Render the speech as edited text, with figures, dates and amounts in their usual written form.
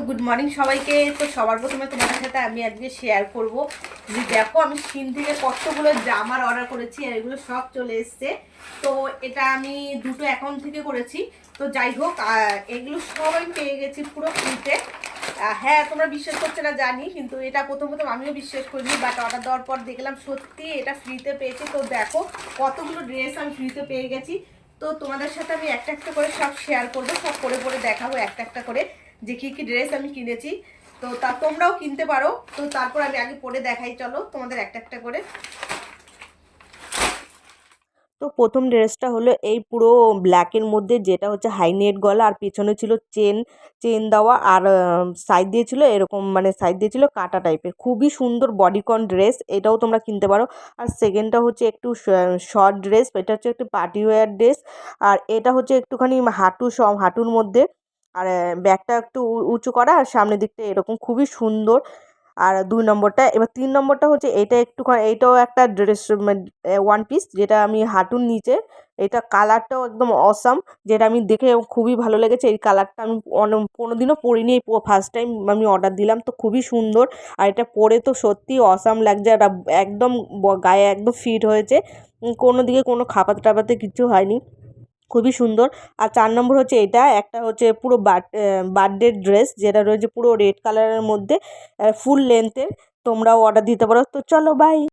Good morning সবাইকে। তো সবার প্রথমে তোমাদের সাথে আমি আজকে শেয়ার করব যে দেখো আমি সিন থেকে কতগুলো জামার অর্ডার করেছি আর এগুলো সব চলে এসছে। তো এটা আমি দুটো অ্যাকাউন্ট থেকে করেছি। তো যাই হোক এগুলো সব আমি পেয়ে গেছি পুরো ফ্রিতে। হ্যাঁ, তোমরা বিশ্বাস করছে না জানি, কিন্তু এটা প্রথম আমিও বিশ্বাস করিনি, বাট অর্ডার দেওয়ার পর দেখলাম সত্যি এটা ফ্রিতে পেয়েছি। তো দেখো কতগুলো ড্রেস আমি ফ্রিতে পেয়ে গেছি। তো তোমাদের সাথে আমি একটা একটা করে সব শেয়ার করবো, সব করে করে দেখাবো একটা একটা করে যে কী কী ড্রেস আমি কিনেছি। তো তোমরাও কিনতে পারো। তো তারপর আমি আগে পরে দেখাই, চলো তোমাদের একটা একটা করে। তো প্রথম ড্রেসটা হলো এই পুরো ব্ল্যাকের মধ্যে, যেটা হচ্ছে হাই নেট গলা আর পেছনে ছিল চেন চেন দেওয়া, আর সাইড দিয়েছিল এরকম, মানে সাইড দিয়েছিল কাটা টাইপের, খুবই সুন্দর বডিকন ড্রেস, এটাও তোমরা কিনতে পারো। আর সেকেন্ডটা হচ্ছে একটু শর্ট ড্রেস, এটা হচ্ছে একটু পার্টি ওয়্যার ড্রেস, আর এটা হচ্ছে একটুখানি হাঁটুর মধ্যে, আর ব্যাগটা একটু উঁচু করা, আর সামনের দিকটা এরকম, খুবই সুন্দর। আর 2 নম্বরটা, এবার 3 নম্বরটা হচ্ছে এটা একটুখানি, এইটাও একটা ড্রেস ওয়ান পিস, যেটা আমি হাঁটুর নিচে, এটা কালারটাও একদম অসাম, যেটা আমি দেখে খুবই ভালো লেগেছে। এই কালারটা আমি কোনোদিনও পরিনি, এই ফার্স্ট টাইম আমি অর্ডার দিলাম, তো খুবই সুন্দর। আর এটা পরে তো সত্যি অসাম লাগছে, আর একদম গায়ে একদম ফিট হয়েছে, কোনো দিকে কোনো খাপাতে টাপাতে কিছু হয়নি, খুবই সুন্দর। আর 4 নম্বর হচ্ছে এটা একটা হচ্ছে পুরো বার্থডে ড্রেস, যেটা রয়েছে পুরো রেড কালারের মধ্যে, ফুল লেন্থের। তোমরাও অর্ডার দিতে পারো। তো চলো বাই।